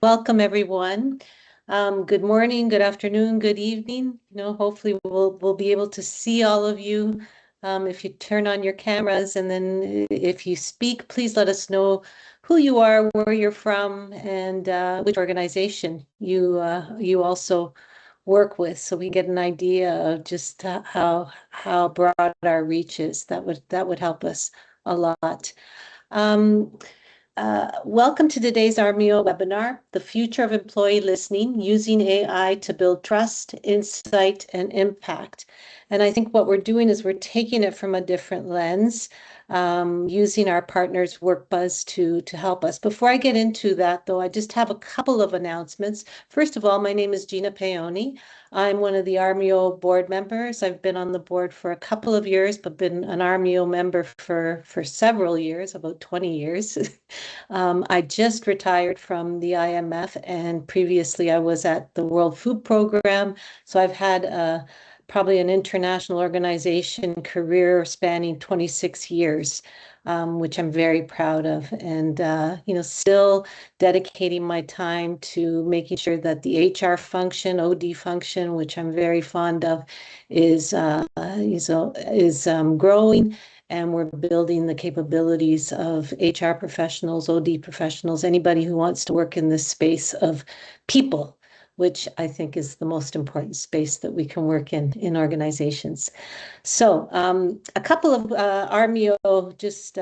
Welcome, everyone. Good morning, good afternoon, good evening. Hopefully we'll be able to see all of you if you turn on your cameras, and then if you speak, please let us know who you are, where you're from, and which organization you also work with, so we get an idea of just how broad our reach is. That would help us a lot. Welcome to today's AHRMIO webinar, The Future of Employee Listening, Using AI to Build Trust, Insight, and Impact. And I think what we're doing is we're taking it from a different lens, using our partners WorkBuzz to help us. Before I get into that, though, I just have a couple of announcements. First of all, my name is Gina Paoni. I'm one of the AHRMIO board members. I've been on the board for a couple of years, but been an AHRMIO member for several years, about 20 years. I just retired from the IMF, and previously I was at the World Food Program. So I've had probably an international organization career spanning 26 years, which I'm very proud of. And, still dedicating my time to making sure that the HR function, OD function, which I'm very fond of, is growing. And we're building the capabilities of HR professionals, OD professionals, anybody who wants to work in this space of people, which I think is the most important space that we can work in organizations. So a couple of AHRMIO just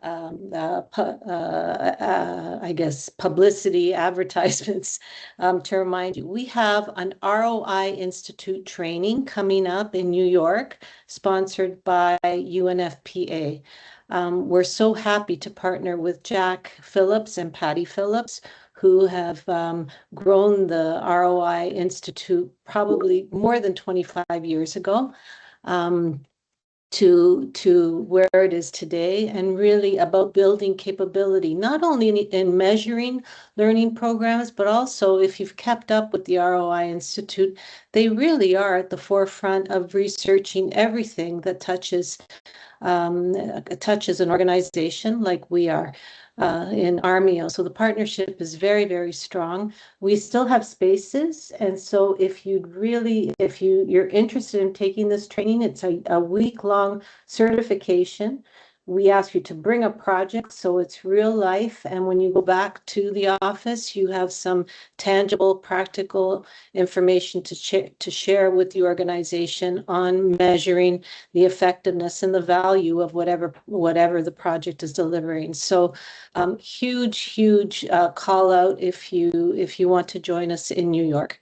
I guess, publicity advertisements to remind you. We have an ROI Institute training coming up in New York, sponsored by UNFPA. We're so happy to partner with Jack Phillips and Patty Phillips, who have grown the ROI Institute probably more than 25 years ago. To where it is today, and really about building capability, not only in measuring learning programs, but also if you've kept up with the ROI Institute, they really are at the forefront of researching everything that touches an organization like we are in AHRMIO. So the partnership is very, very strong. We still have spaces, and so if you're interested in taking this training, it's a week-long certification. We ask you to bring a project, so it's real life, and when you go back to the office, you have some tangible, practical information to share with the organization on measuring the effectiveness and the value of whatever the project is delivering. So huge call out if you want to join us in New York.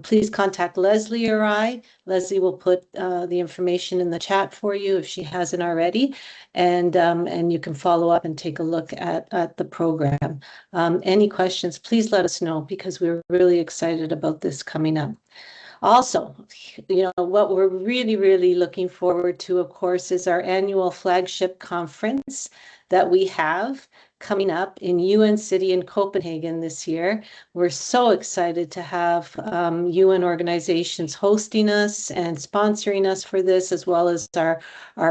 Please contact Leslie or I. Leslie will put the information in the chat for you if she hasn't already, and you can follow up and take a look at the program. Any questions, please let us know, because we're really excited about this coming up. Also, what we're really looking forward to, of course, is our annual flagship conference that we have coming up in UN City in Copenhagen this year. We're so excited to have UN organizations hosting us and sponsoring us for this, as well as our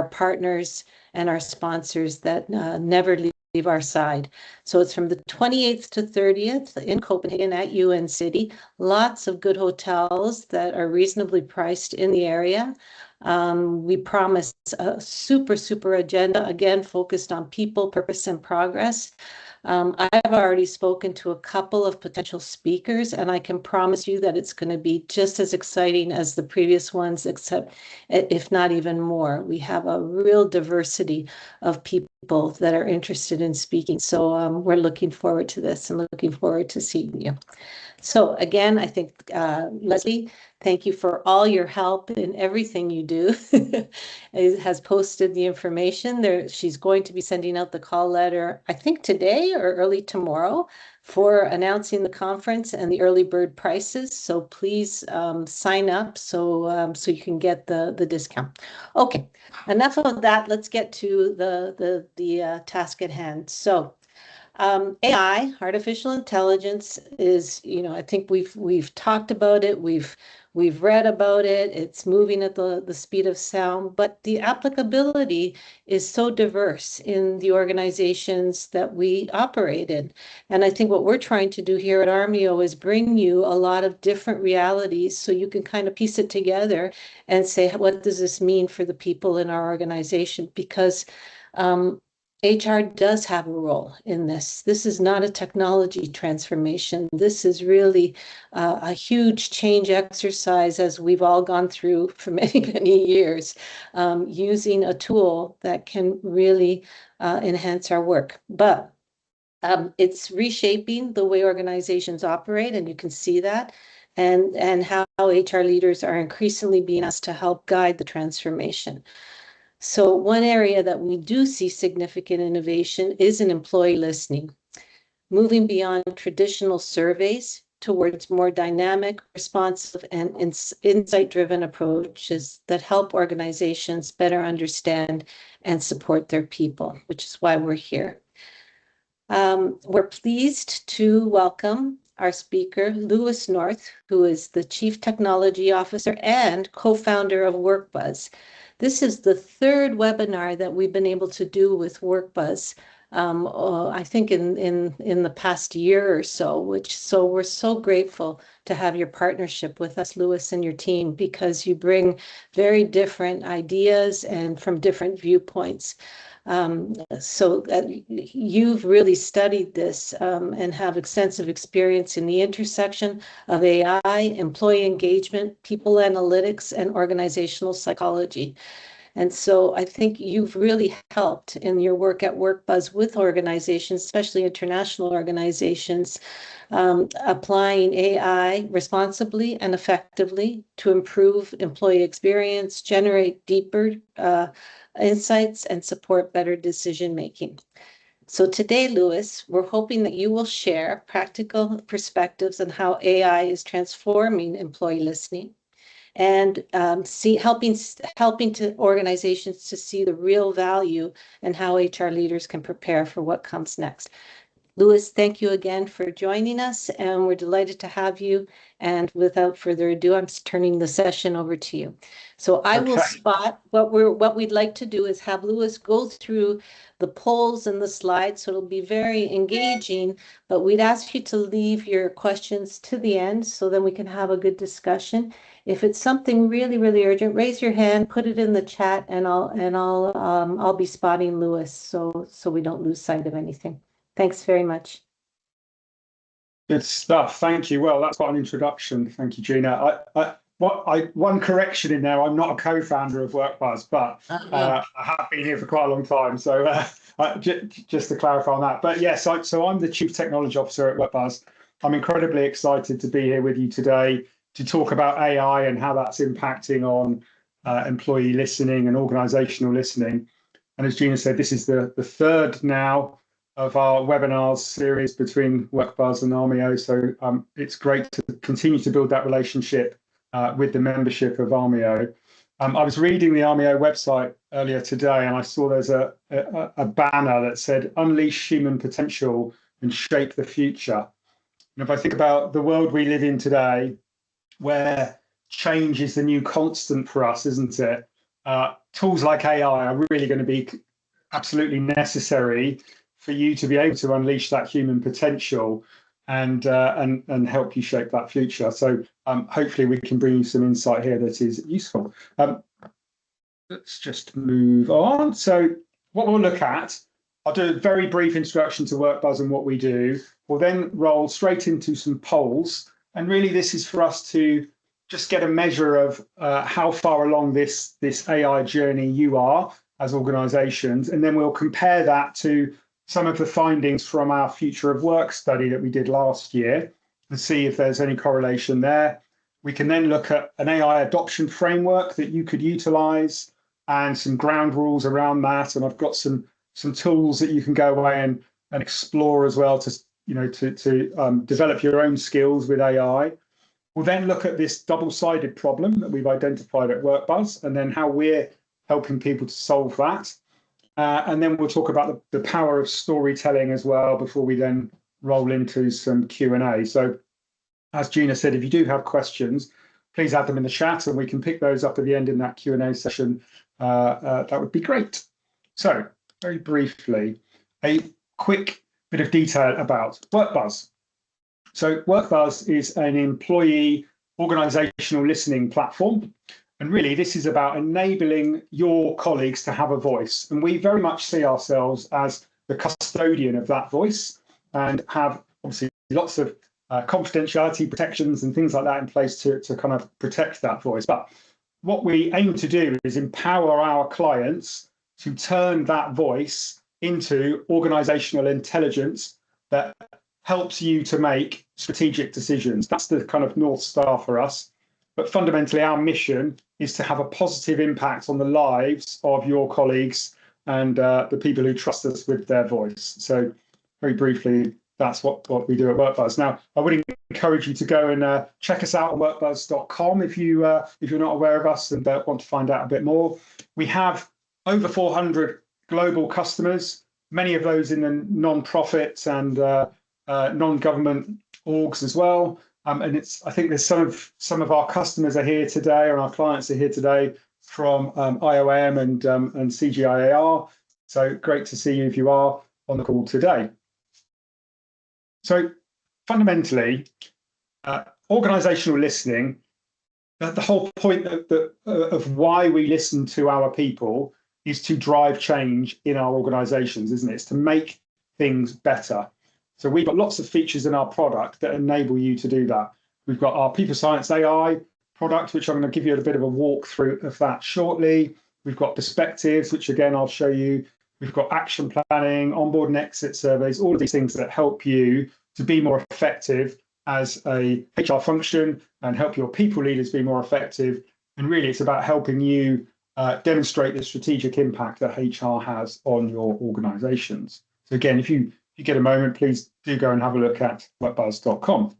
partners and our sponsors that never leave our side. So it's from the 28th to 30th in Copenhagen at UN City. Lots of good hotels that are reasonably priced in the area. We promise a super agenda, again, focused on people, purpose, and progress. I've already spoken to a couple of potential speakers, and I can promise you that it's going to be just as exciting as the previous ones, except if not even more. We have a real diversity of people that are interested in speaking. So we're looking forward to this and looking forward to seeing you. So again, I think, Leslie, thank you for all your help in everything you do. Has posted the information there. She's going to be sending out the call letter, I think today or early tomorrow, for announcing the conference and the early bird prices. So please sign up so you can get the discount. Okay, enough of that. Let's get to the task at hand. So AI, artificial intelligence, is, I think we've talked about it, we've read about it, it's moving at the speed of sound, but the applicability is so diverse in the organizations that we operate in. And I think what we're trying to do here at AHRMIO is bring you a lot of different realities so you can kind of piece it together and say, what does this mean for the people in our organization? Because HR does have a role in this. This is not a technology transformation. This is really a huge change exercise, as we've all gone through for many, many years, using a tool that can really enhance our work. But it's reshaping the way organizations operate, and you can see that, and how HR leaders are increasingly being asked to help guide the transformation. So one area that we do see significant innovation is in employee listening, moving beyond traditional surveys towards more dynamic, responsive, and insight-driven approaches that help organizations better understand and support their people, which is why we're here. We're pleased to welcome our speaker, Lewis North, who is the Chief Technology Officer and co-founder of WorkBuzz. This is the third webinar that we've been able to do with WorkBuzz, I think in the past year or so, so we're so grateful to have your partnership with us, Lewis, and your team, because you bring very different ideas and from different viewpoints. So you've really studied this and have extensive experience in the intersection of AI, employee engagement, people analytics, and organizational psychology. And so I think you've really helped in your work at WorkBuzz with organizations, especially international organizations, applying AI responsibly and effectively to improve employee experience, generate deeper insights, and support better decision-making. So today, Lewis, we're hoping that you will share practical perspectives on how AI is transforming employee listening and helping to organizations to see the real value and how HR leaders can prepare for what comes next. Lewis, thank you again for joining us, and we're delighted to have you. And without further ado, I'm turning the session over to you. So I will spot what we'd like to do is have Lewis go through the polls and the slides, so it'll be very engaging, but we'd ask you to leave your questions to the end so then we can have a good discussion. If it's something really, really urgent, raise your hand, put it in the chat, and I'll be spotting Lewis so we don't lose sight of anything. Thanks very much. Good stuff. Thank you. Well, that's quite an introduction. Thank you, Gina. One correction in there. I'm not a co-founder of WorkBuzz, but I have been here for quite a long time. So just to clarify on that. But yes, so I'm the Chief Technology Officer at WorkBuzz. I'm incredibly excited to be here with you today to talk about AI and how that's impacting on employee listening and organizational listening. And as Gina said, this is the third now of our webinars series between WorkBuzz and AHRMIO. So it's great to continue to build that relationship with the membership of AHRMIO. I was reading the AHRMIO website earlier today, and I saw there's a banner that said, "Unleash human potential and shape the future." And if I think about the world we live in today, where change is the new constant for us, isn't it? Tools like AI are really going to be absolutely necessary for you to be able to unleash that human potential and help you shape that future. So hopefully we can bring you some insight here that is useful. Let's just move on. So what we'll look at, I'll do a very brief introduction to WorkBuzz and what we do. We'll then roll straight into some polls. And really this is for us to just get a measure of how far along this AI journey you are as organizations. And then we'll compare that to some of the findings from our Future of Work study that we did last year and see if there's any correlation there. We can then look at an AI adoption framework that you could utilize and some ground rules around that. And I've got some tools that you can go away and explore as well to develop your own skills with AI. We'll then look at this double-sided problem that we've identified at WorkBuzz and then how we're helping people to solve that. And then we'll talk about the power of storytelling as well before we then roll into some Q&A. So as Gina said, if you do have questions, please add them in the chat and we can pick those up at the end in that Q&A session. That would be great. So very briefly, a quick bit of detail about WorkBuzz. So WorkBuzz is an employee organizational listening platform. And really, this is about enabling your colleagues to have a voice. And we very much see ourselves as the custodian of that voice and have obviously lots of confidentiality protections and things like that in place to kind of protect that voice. But what we aim to do is empower our clients to turn that voice into organizational intelligence that helps you to make strategic decisions. That's the kind of North Star for us. But fundamentally, our mission is to have a positive impact on the lives of your colleagues and the people who trust us with their voice. So very briefly, that's what we do at WorkBuzz. Now, I would encourage you to go and check us out on workbuzz.com if you're not aware of us and want to find out a bit more. We have over 400 global customers, many of those in the non-profit and non-government orgs as well. And I think there's some of our customers are here today, or our clients are here today from IOM and CGIAR. So great to see you if you are on the call today. So fundamentally, organizational listening, the whole point of why we listen to our people is to drive change in our organizations, isn't it? It's to make things better. So we've got lots of features in our product that enable you to do that. We've got our People Science AI product, which I'm going to give you a bit of a walkthrough of that shortly. We've got perspectives, which again, I'll show you. We've got action planning, onboard and exit surveys, all of these things that help you to be more effective as a HR function and help your people leaders be more effective. And really, it's about helping you demonstrate the strategic impact that HR has on your organizations. So again, if you get a moment, please do go and have a look at workbuzz.com.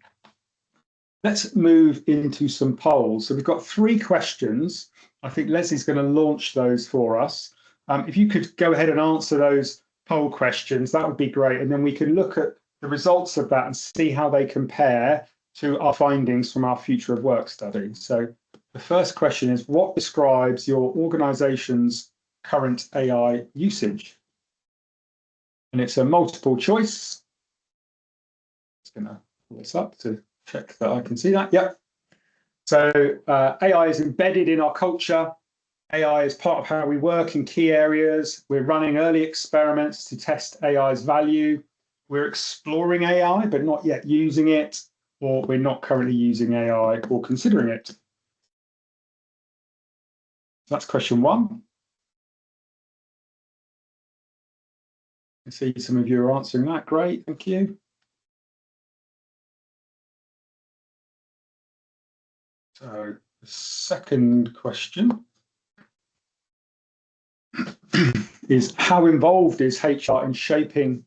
Let's move into some polls. So we've got 3 questions. I think Leslie's going to launch those for us. If you could go ahead and answer those poll questions, that would be great. And then we can look at the results of that and see how they compare to our findings from our Future of Work study. So the first question is, what describes your organization's current AI usage? And it's a multiple choice. Just going to pull this up to check that I can see that. Yep. So AI is embedded in our culture. AI is part of how we work in key areas. We're running early experiments to test AI's value. We're exploring AI, but not yet using it, or we're not currently using AI or considering it. So that's question 1. I see some of you are answering that. Great, thank you. So the second question is, how involved is HR in shaping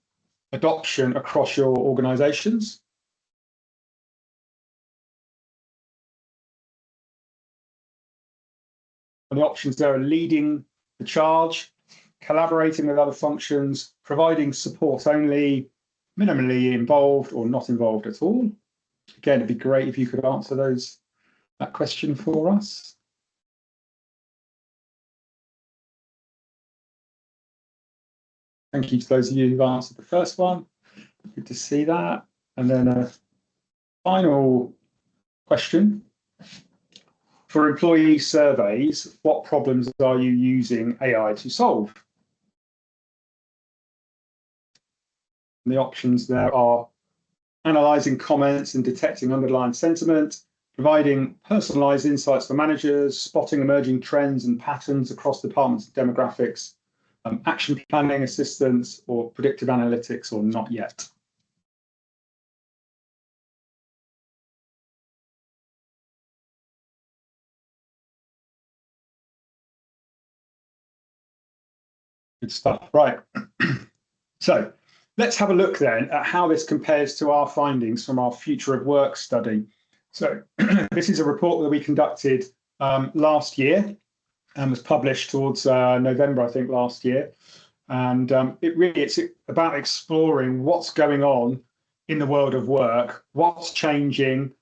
adoption across your organizations? And the options there are leading the charge, collaborating with other functions, providing support only, minimally involved, or not involved at all. Again, it'd be great if you could answer that question for us. Thank you to those of you who've answered the first one. Good to see that. And then a final question. For employee surveys, what problems are you using AI to solve? And the options there are analysing comments and detecting underlying sentiment, providing personalised insights for managers, spotting emerging trends and patterns across departments and demographics, action planning assistance, or predictive analytics, or not yet. Good stuff. Right. So let's have a look then at how this compares to our findings from our Future of Work study. So this is a report that we conducted last year and was published towards November, I think, last year. And it's about exploring what's going on in the world of work, what's changing.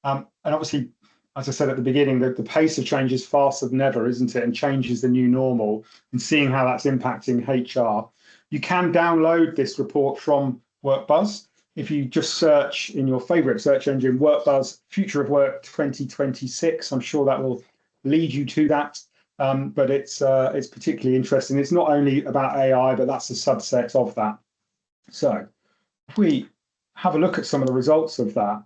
And obviously, as I said at the beginning, the pace of change is faster than ever, isn't it? And change is the new normal, and seeing how that's impacting HR. You can download this report from WorkBuzz. If you just search in your favorite search engine, WorkBuzz Future of Work 2026, I'm sure that will lead you to that. But it's particularly interesting. It's not only about AI, but that's a subset of that. So if we have a look at some of the results of that,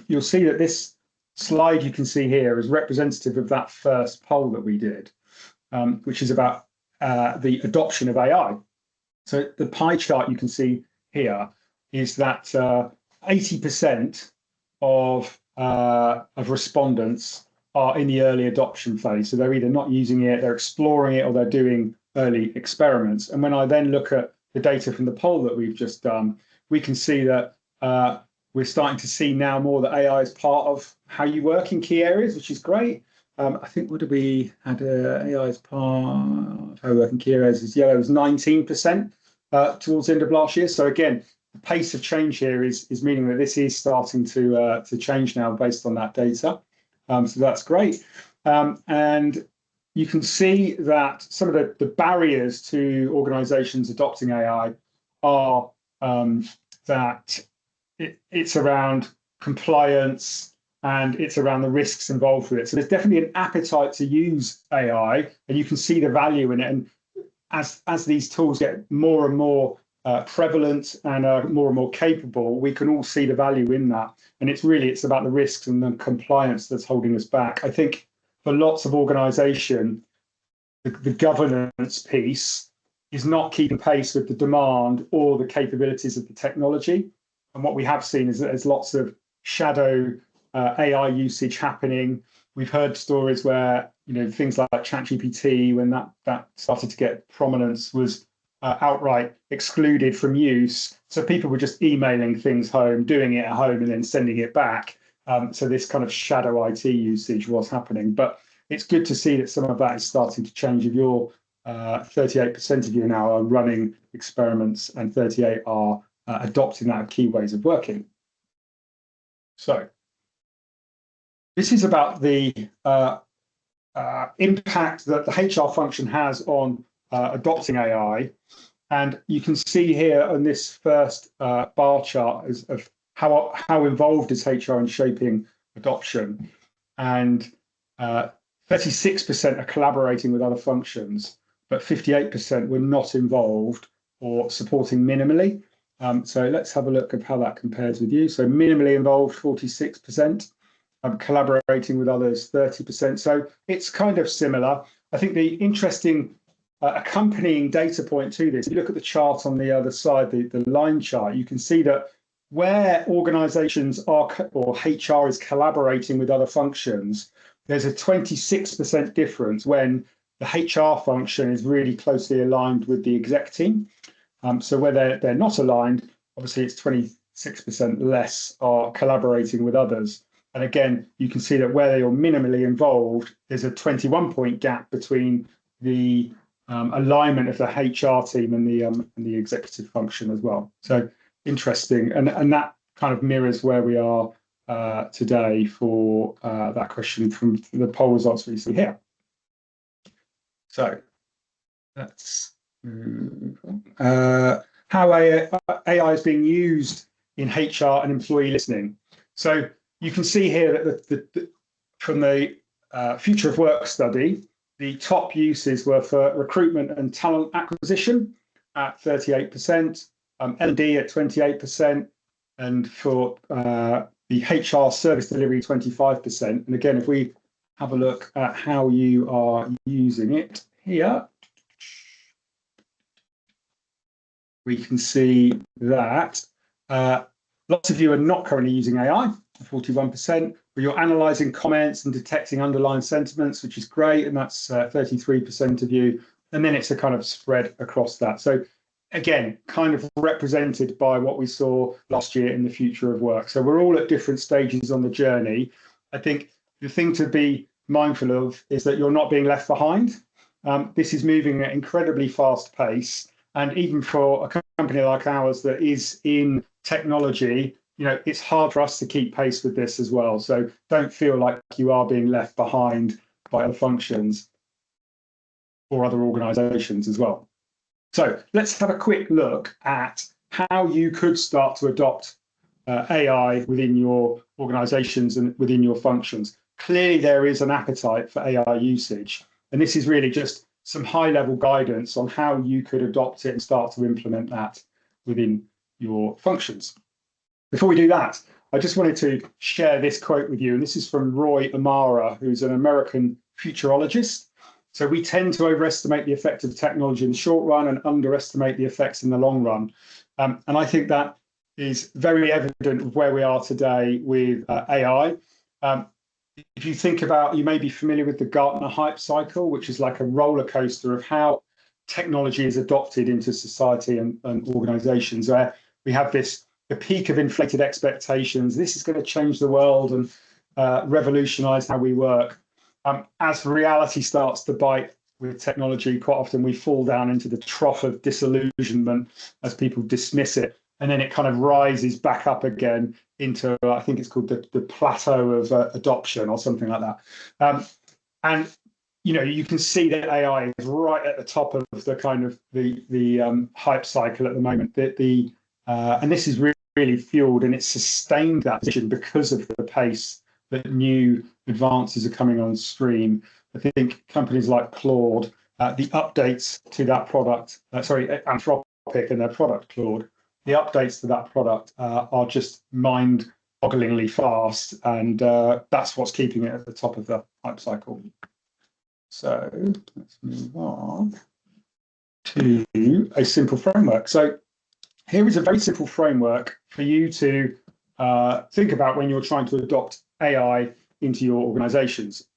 you'll see that this slide you can see here is representative of that first poll that we did, which is about the adoption of AI. So the pie chart you can see here is that 80% of respondents are in the early adoption phase. So they're either not using it, they're exploring it, or they're doing early experiments. And when I then look at the data from the poll that we've just done, we can see that we're starting to see now more that AI is part of how you work in key areas, which is great. I think what did we had AI as part of how we work in key areas is yellow, was 19% towards the end of last year. So again, the pace of change here is meaning that this is starting to change now based on that data. So that's great. And you can see that some of the barriers to organizations adopting AI are that it's around compliance and it's around the risks involved with it. So there's definitely an appetite to use AI, and you can see the value in it. And as these tools get more and more prevalent and more and more capable, we can all see the value in that. And it's about the risks and the compliance that's holding us back. I think for lots of organization, the governance piece is not keeping pace with the demand or the capabilities of the technology. And what we have seen is that there's lots of shadow AI usage happening. We've heard stories where things like ChatGPT, when that started to get prominence, was outright excluded from use. So people were just emailing things home, doing it at home, and then sending it back. So this kind of shadow IT usage was happening. But it's good to see that some of that is starting to change. If you're 38% of you now are running experiments, and 38 are adopting that key ways of working. So this is about the impact that the HR function has on adopting AI. And you can see here on this first bar chart of how involved is HR in shaping adoption. And 36% are collaborating with other functions, but 58% were not involved or supporting minimally. So let's have a look at how that compares with you. So minimally involved, 46%, collaborating with others, 30%. So it's kind of similar. I think the interesting accompanying data point to this, if you look at the chart on the other side, the line chart, you can see that where organizations are, or HR is collaborating with other functions, there's a 26% difference when the HR function is really closely aligned with the exec team. So where they're not aligned, obviously it's 26% less are collaborating with others. And again, you can see that where you're minimally involved, there's a 21-point gap between the alignment of the HR team and the executive function as well. So interesting, and that kind of mirrors where we are today for that question from the poll results we see here. So let's move on. How AI is being used in HR and employee listening. So you can see here that from the Future of Work study, the top uses were for recruitment and talent acquisition at 38%, L&D at 28%, and for the HR service delivery, 25%. And again, if we have a look at how you are using it here, we can see that lots of you are not currently using AI, 41%, but you're analysing comments and detecting underlying sentiments, which is great, and that's 33% of you. And then it's a kind of spread across that. So again, kind of represented by what we saw last year in the Future of Work. So we're all at different stages on the journey. I think the thing to be mindful of is that you're not being left behind. This is moving at incredibly fast pace. And even for a company like ours that is in technology, it's hard for us to keep pace with this as well. So don't feel like you are being left behind by other functions or other organizations as well. So let's have a quick look at how you could start to adopt AI within your organizations and within your functions. Clearly, there is an appetite for AI usage, and this is really just some high-level guidance on how you could adopt it and start to implement that within your functions. Before we do that, I just wanted to share this quote with you, and this is from Roy Amara, who's an American futurologist. So we tend to overestimate the effect of technology in the short run and underestimate the effects in the long run. And I think that is very evident of where we are today with AI. If you think about, you may be familiar with the Gartner hype cycle, which is like a roller coaster of how technology is adopted into society and organizations, where we have the peak of inflated expectations. This is going to change the world and revolutionize how we work. As reality starts to bite with technology, quite often we fall down into the trough of disillusionment as people dismiss it. And then it kind of rises back up again into, I think it's called the plateau of adoption or something like that. And you can see that AI is right at the top of the kind of the hype cycle at the moment. And this is really fueled, and it's sustained that position because of the pace that new advances are coming on stream. I think companies like Claude, the updates to that product, Anthropic and their product Claude, the updates to that product are just mind-bogglingly fast, and that's what's keeping it at the top of the hype cycle. So let's move on to a simple framework. So here is a very simple framework for you to think about when you're trying to adopt AI into your organizations.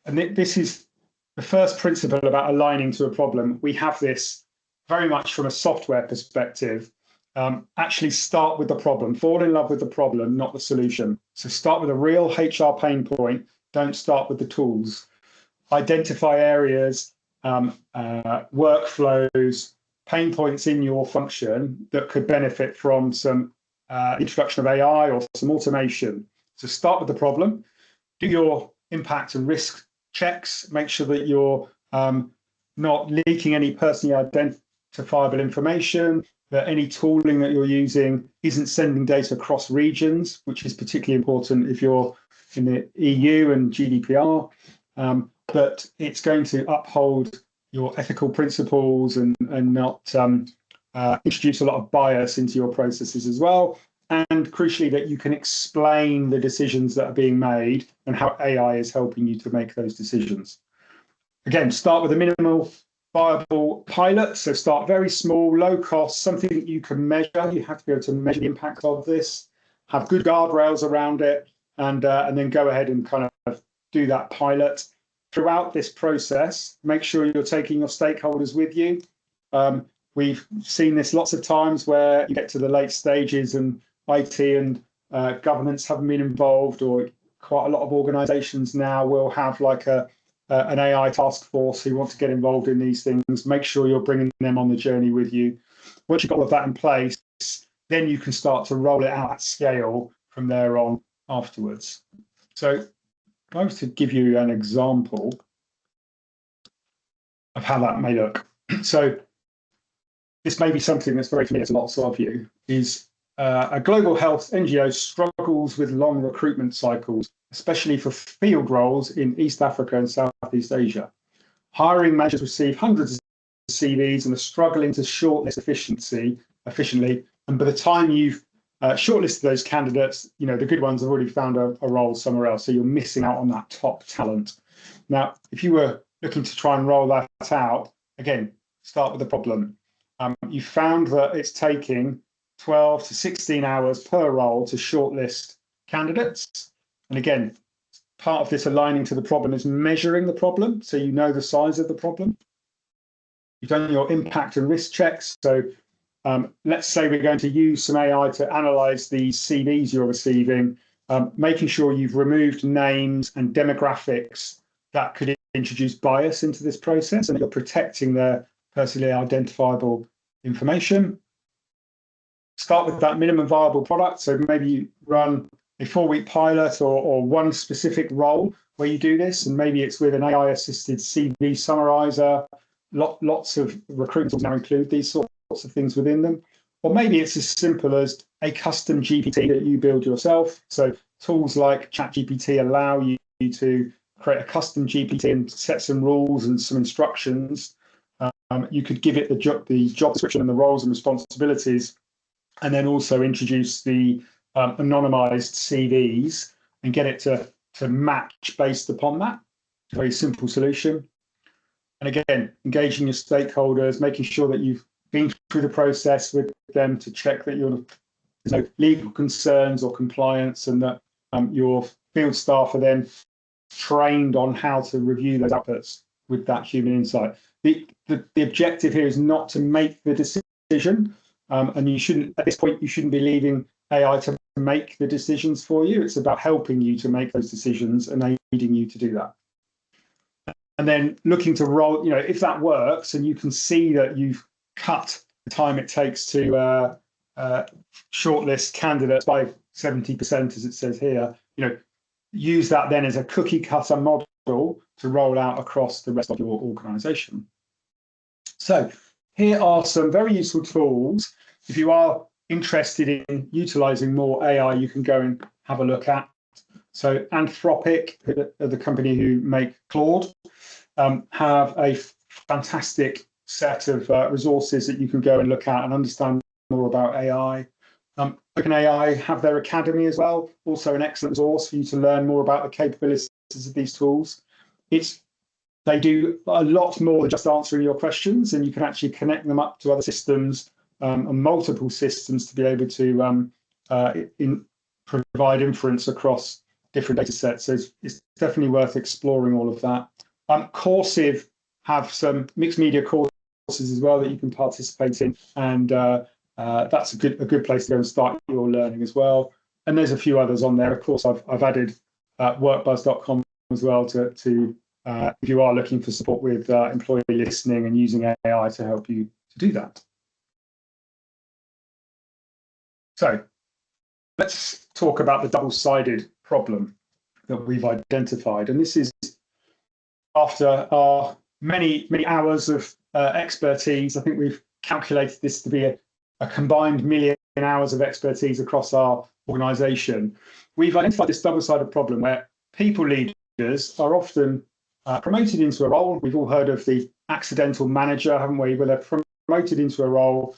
And this is the first principle about aligning to a problem. We have this very much from a software perspective. Actually start with the problem, fall in love with the problem, not the solution. So start with a real HR pain point, don't start with the tools. Identify areas, workflows, pain points in your function that could benefit from some introduction of AI or some automation. So start with the problem, do your impact and risk checks, make sure that you're not leaking any personally identifiable information, that any tooling that you're using isn't sending data across regions, which is particularly important if you're in the EU and GDPR, that it's going to uphold your ethical principles and not introduce a lot of bias into your processes as well. And crucially, that you can explain the decisions that are being made and how AI is helping you to make those decisions. Again, start with a minimal viable pilot. So start very small, low cost, something that you can measure. You have to be able to measure the impact of this, have good guardrails around it, and then go ahead and kind of do that pilot. Throughout this process, make sure you're taking your stakeholders with you. We've seen this lots of times where you get to the late stages and IT and governance haven't been involved, or quite a lot of organizations now will have like an AI task force who want to get involved in these things. Make sure you're bringing them on the journey with you. Once you've got all of that in place, then you can start to roll it out at scale from there on afterwards. So if I was to give you an example of how that may look. So this may be something that's very familiar to lots of you, is a global health NGO struggles with long recruitment cycles, especially for field roles in East Africa and Southeast Asia. Hiring managers receive hundreds of CVs and are struggling to shortlist efficiently. And by the time you've shortlisted those candidates, the good ones have already found a role somewhere else. So you're missing out on that top talent. Now, if you were looking to try and roll that out, again, start with the problem. You found that it's taking 12 to 16 hours per role to shortlist candidates. And again, part of this aligning to the problem is measuring the problem, so you know the size of the problem. You've done your impact and risk checks. So let's say we're going to use some AI to analyze the CVs you're receiving, making sure you've removed names and demographics that could introduce bias into this process, and you're protecting their personally identifiable information. Start with that minimum viable product. So maybe you run a 4-week pilot or one specific role where you do this, and maybe it's with an AI-assisted CV summarizer. Lots of recruitment tools now include these sorts of things within them. Or maybe it's as simple as a custom GPT that you build yourself. So tools like ChatGPT allow you to create a custom GPT and set some rules and some instructions. You could give it the job description and the roles and responsibilities, and then also introduce the anonymized CVs and get it to match based upon that. Very simple solution. And again, engaging your stakeholders, making sure that you've been through the process with them to check that there's no legal concerns or compliance, and that your field staff are then trained on how to review those outputs with that human insight. The objective here is not to make the decision, and you shouldn't, at this point, you shouldn't be leaving AI to make the decisions for you. It's about helping you to make those decisions and aiding you to do that. And then looking to roll, if that works and you can see that you've cut the time it takes to shortlist candidates by 70%, as it says here, use that then as a cookie cutter model to roll out across the rest of your organization. So here are some very useful tools. If you are interested in utilizing more AI, you can go and have a look at. So Anthropic, the company who make Claude, have a fantastic set of resources that you can go and look at and understand more about AI. OpenAI have their academy as well, also an excellent resource for you to learn more about the capabilities of these tools. They do a lot more than just answering your questions, and you can actually connect them up to other systems and multiple systems to be able to provide inference across different data sets. So it's definitely worth exploring all of that. Coursive have some mixed media courses as well that you can participate in, and that's a good place to go and start your learning as well. And there's a few others on there. Of course, I've added workbuzz.com as well to if you are looking for support with employee listening and using AI to help you to do that. So let's talk about the double-sided problem that we've identified. And this is after our many hours of expertise. I think we've calculated this to be a combined million hours of expertise across our organization. We've identified this double-sided problem where people leaders are often promoted into a role. We've all heard of the accidental manager, haven't we? Where they're promoted into a role.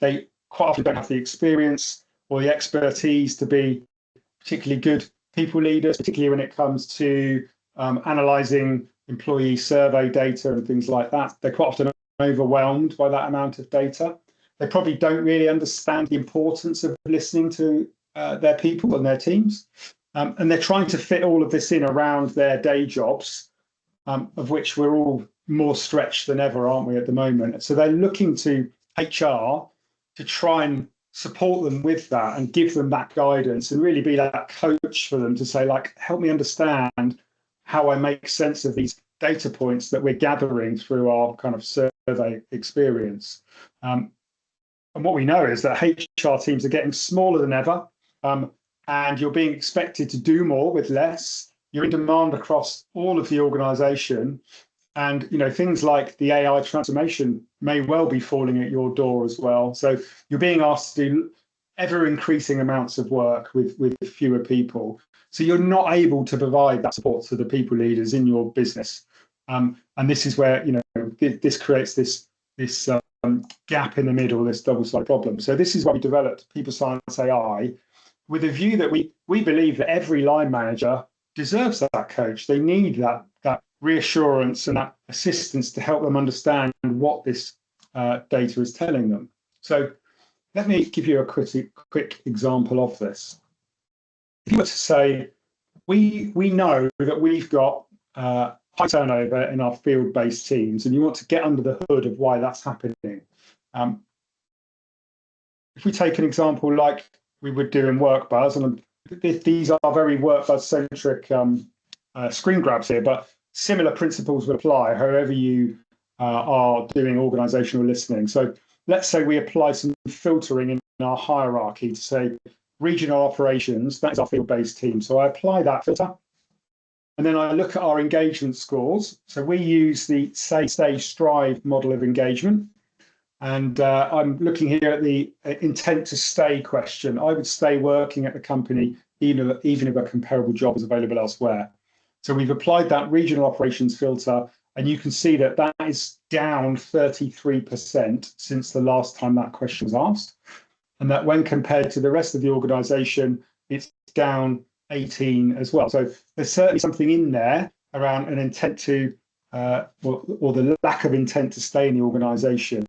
They quite often don't have the experience or the expertise to be particularly good people leaders, particularly when it comes to analysing employee survey data and things like that. They're quite often overwhelmed by that amount of data. They probably don't really understand the importance of listening to their people and their teams. And they're trying to fit all of this in around their day jobs, of which we're all more stretched than ever, aren't we, at the moment? So they're looking to HR to try and support them with that and give them that guidance and really be that coach for them to say, like, help me understand how I make sense of these data points that we're gathering through our kind of survey experience. And what we know is that HR teams are getting smaller than ever, and you're being expected to do more with less. You're in demand across all of the organization. And things like the AI transformation may well be falling at your door as well. So you're being asked to do ever increasing amounts of work with fewer people. So you're not able to provide that support to the people leaders in your business. And this is where this creates this gap in the middle, this double-sided problem. So this is why we developed People Science AI, with a view that we believe that every line manager deserves that coach. They need that reassurance and that assistance to help them understand what this data is telling them. So let me give you a quick example of this. If you were to say, we know that we've got high turnover in our field-based teams, and you want to get under the hood of why that's happening. If we take an example like we would do in WorkBuzz, and these are very WorkBuzz-centric screen grabs here, but similar principles would apply however you are doing organisational listening. So let's say we apply some filtering in our hierarchy to say regional operations, that is our field-based team. So I apply that filter. And then I look at our engagement scores. So we use the Say, Stay, Strive model of engagement. And I'm looking here at the intent to stay question. I would stay working at the company even if a comparable job is available elsewhere. So we've applied that regional operations filter, and you can see that that is down 33% since the last time that question was asked. And that when compared to the rest of the organisation, it's down 18 as well. So there's certainly something in there around an intent to, or the lack of intent to stay in the organisation.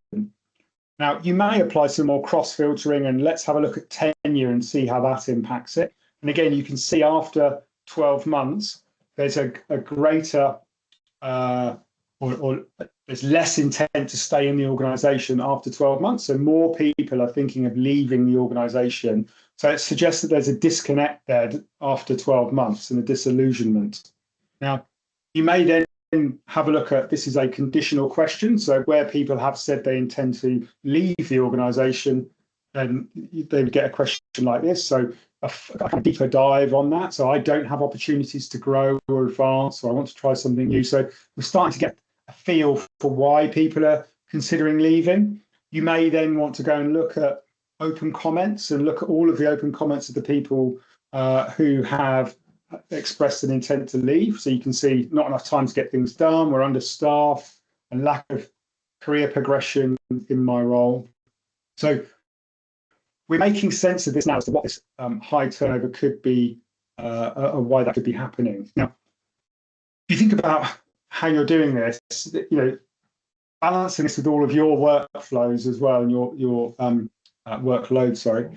Now, you may apply some more cross-filtering, and let's have a look at tenure and see how that impacts it. And again, you can see after 12 months, there's a greater, or there's less intent to stay in the organisation after 12 months. So more people are thinking of leaving the organisation. So it suggests that there's a disconnect there after 12 months and a disillusionment. Now, you may then have a look at, this is a conditional question. So where people have said they intend to leave the organisation, then they would get a question like this. So a deeper dive on that. So I don't have opportunities to grow or advance, or I want to try something new. So we're starting to get a feel for why people are considering leaving. You may then want to go and look at open comments and look at all of the open comments of the people who have expressed an intent to leave. So you can see not enough time to get things done, we're understaffed, and lack of career progression in my role. So we're making sense of this now as to what this high turnover could be, or why that could be happening. Now, if you think about how you're doing this, balancing this with all of your workflows as well, and your workload, sorry,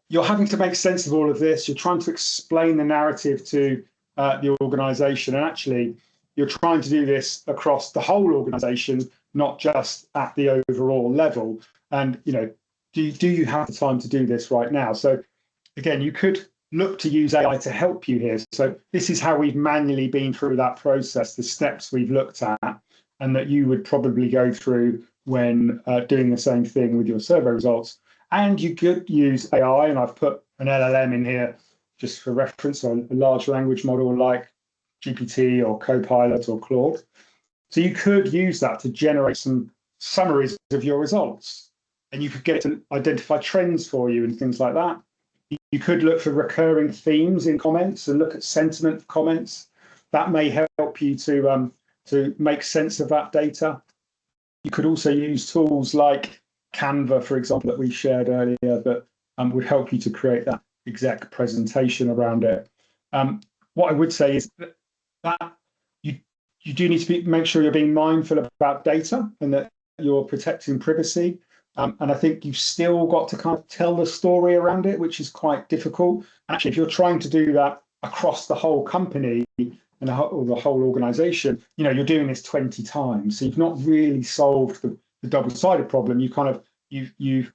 you're having to make sense of all of this. You're trying to explain the narrative to the organisation, and actually, you're trying to do this across the whole organisation, not just at the overall level. And do you have the time to do this right now? So again, you could look to use AI to help you here. So this is how we've manually been through that process, the steps we've looked at, and that you would probably go through when doing the same thing with your survey results. And you could use AI, and I've put an LLM in here just for reference, so a large language model like GPT or Copilot or Claude. So you could use that to generate some summaries of your results, and you could get it to identify trends for you and things like that. You could look for recurring themes in comments and look at sentiment of comments. That may help you to make sense of that data. You could also use tools like Canva, for example, that we shared earlier, that would help you to create that exact presentation around it. What I would say is that you do need to make sure you're being mindful about data and that you're protecting privacy. And I think you've still got to kind of tell the story around it, which is quite difficult. Actually, if you're trying to do that across the whole company and the whole organization, you're doing this 20 times. So you've not really solved the double-sided problem. You've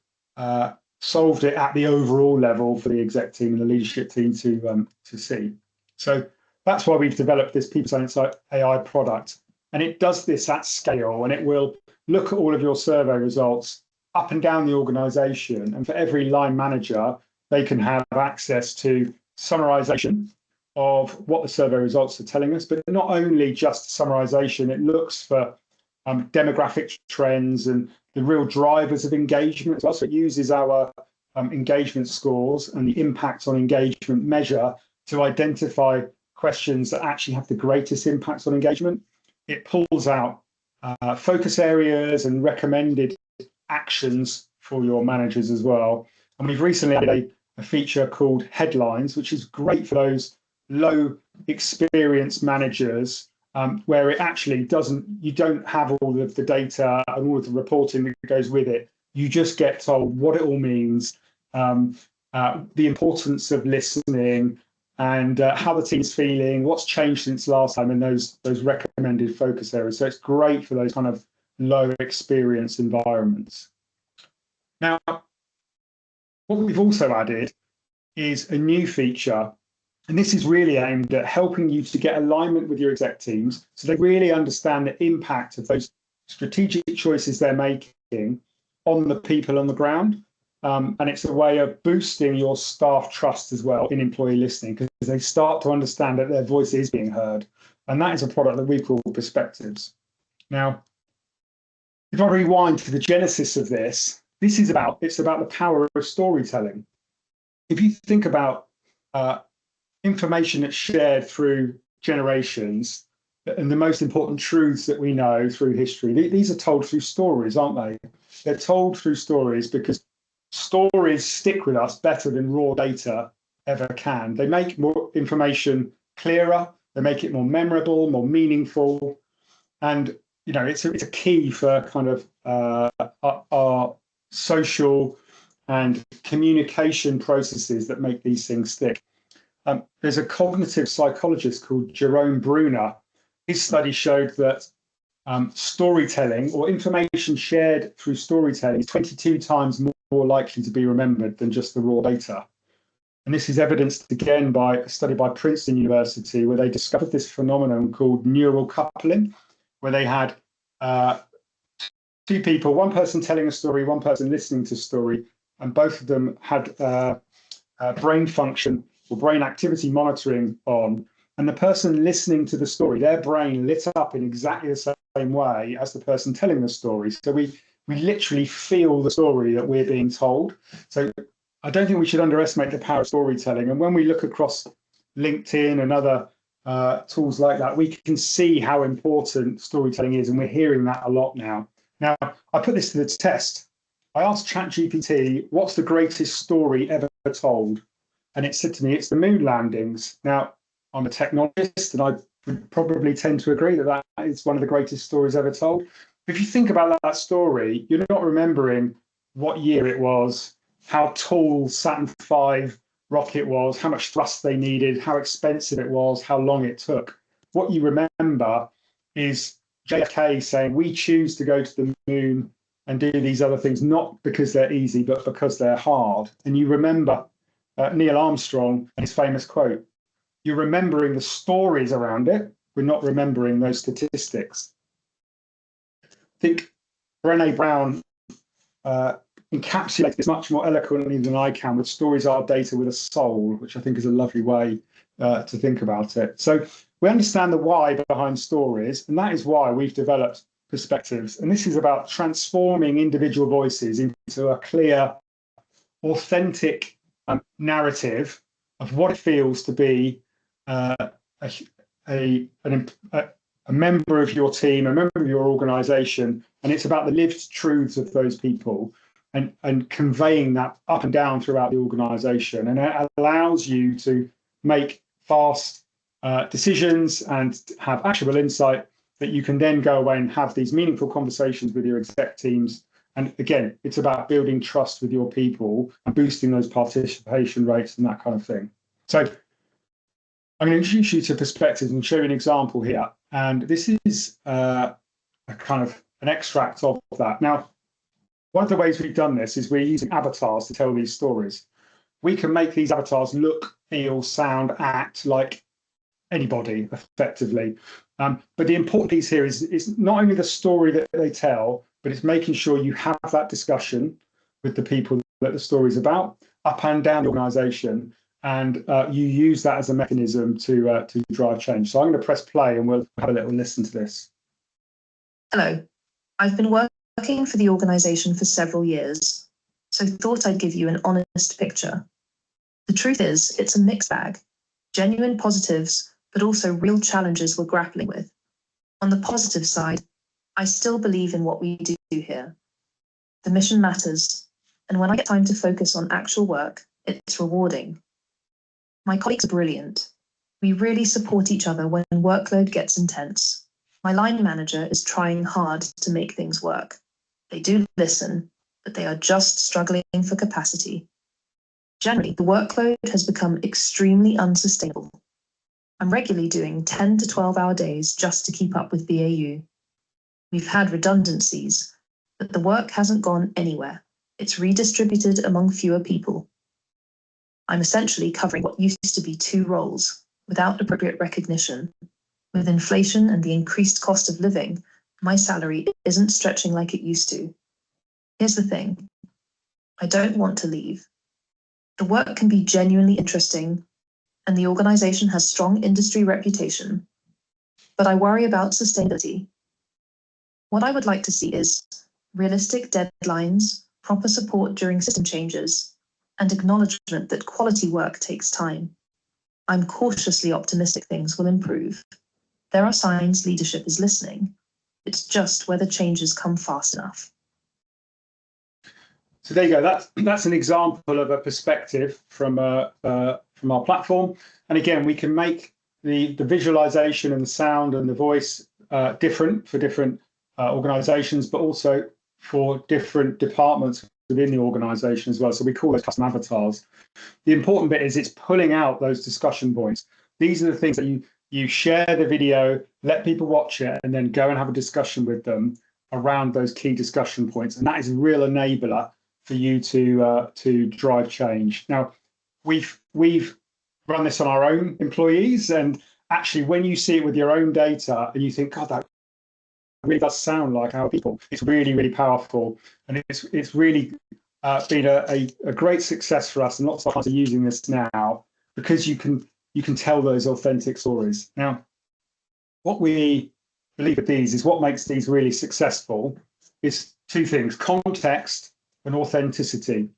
solved it at the overall level for the exec team and the leadership team to see. So that's why we've developed this People Science AI product. And it does this at scale, and it will look at all of your survey results up and down the organization. And for every line manager, they can have access to summarization of what the survey results are telling us, but not only just summarization, it looks for demographic trends and the real drivers of engagement as well. So it uses our engagement scores and the impact on engagement measure to identify questions that actually have the greatest impacts on engagement. It pulls out focus areas and recommended actions for your managers as well. And we've recently added a feature called headlines, which is great for those low experienced managers, where it actually you don't have all of the data and all of the reporting that goes with it. You just get told what it all means, the importance of listening, and how the team's feeling, what's changed since last time, and those recommended focus areas. So it's great for those kind of low experience environments. Now, what we've also added is a new feature, and this is really aimed at helping you to get alignment with your exec teams so they really understand the impact of those strategic choices they're making on the people on the ground. And it's a way of boosting your staff trust as well in employee listening, because they start to understand that their voice is being heard. And that is a product that we call Perspectives. Now, if I rewind to the genesis of this, it's about the power of storytelling. If you think about information that's shared through generations, and the most important truths that we know through history, these are told through stories, aren't they? They're told through stories because stories stick with us better than raw data ever can. They make more information clearer, they make it more memorable, more meaningful, and it's a key for kind of our social and communication processes that make these things stick. There's a cognitive psychologist called Jerome Bruner. His study showed that storytelling or information shared through storytelling is 22 times more likely to be remembered than just the raw data. And this is evidenced again by a study by Princeton University, where they discovered this phenomenon called neural coupling, where they had two people, one person telling a story, one person listening to a story, and both of them had brain function or brain activity monitoring on. And the person listening to the story, their brain lit up in exactly the same way as the person telling the story. So we literally feel the story that we're being told. So I don't think we should underestimate the power of storytelling. And when we look across LinkedIn and other tools like that, we can see how important storytelling is. And we're hearing that a lot now. Now, I put this to the test. I asked ChatGPT, what's the greatest story ever told? And it said to me, it's the moon landings. Now, I'm a technologist, and I would probably tend to agree that that is one of the greatest stories ever told. But if you think about that story, you're not remembering what year it was, how tall Saturn V rocket was, how much thrust they needed, how expensive it was, how long it took. What you remember is JFK saying, we choose to go to the moon and do these other things, not because they're easy, but because they're hard. And you remember Neil Armstrong and his famous quote. You're remembering the stories around it. We're not remembering those statistics. I think Brené Brown encapsulates this much more eloquently than I can with stories are data with a soul, which I think is a lovely way to think about it. So we understand the why behind stories, and that is why we've developed Perspectives. And this is about transforming individual voices into a clear, authentic narrative of what it feels to be a member of your team, a member of your organization, and it's about the lived truths of those people and conveying that up and down throughout the organization. And it allows you to make fast decisions and have actionable insight that you can then go away and have these meaningful conversations with your exec teams. And again, it's about building trust with your people and boosting those participation rates and that kind of thing. So I'm going to introduce you to Perspectives and show you an example here. And this is a kind of an extract of that. Now, one of the ways we've done this is we're using avatars to tell these stories. We can make these avatars look, feel, sound, act like anybody effectively. But the important piece here is not only the story that they tell, but it's making sure you have that discussion with the people that the story is about, up and down the organization, and you use that as a mechanism to drive change. So I'm going to press play and we'll have a little listen to this. Hello, I've been working for the organization for several years, so thought I'd give you an honest picture. The truth is, it's a mixed bag, genuine positives, but also real challenges we're grappling with. On the positive side, I still believe in what we do here. The mission matters, and when I get time to focus on actual work, it's rewarding. My colleagues are brilliant. We really support each other when workload gets intense. My line manager is trying hard to make things work. They do listen, but they are just struggling for capacity. Generally, the workload has become extremely unsustainable. I'm regularly doing 10 to 12-hour days just to keep up with BAU. We've had redundancies, but the work hasn't gone anywhere. It's redistributed among fewer people. I'm essentially covering what used to be 2 roles without appropriate recognition. With inflation and the increased cost of living, my salary isn't stretching like it used to. Here's the thing. I don't want to leave. The work can be genuinely interesting, and the organization has strong industry reputation, but I worry about sustainability. What I would like to see is realistic deadlines, proper support during system changes, and acknowledgement that quality work takes time. I'm cautiously optimistic things will improve. There are signs leadership is listening. It's just whether changes come fast enough. So there you go. That's an example of a perspective from our platform. And again, we can make the visualization and the sound and the voice different for different organizations, but also for different departments within the organization as well. So we call those custom avatars. The important bit is it's pulling out those discussion points. These are the things that you share the video, let people watch it, and then go and have a discussion with them around those key discussion points. And that is a real enabler for you to drive change. Now, we've run this on our own employees, and actually when you see it with your own data and you think, God, that really does sound like our people, it's really, really powerful. And it's really been a great success for us, and lots of clients are using this now because you can tell those authentic stories. Now, what we believe with these is what makes these really successful is two things: context and authenticity.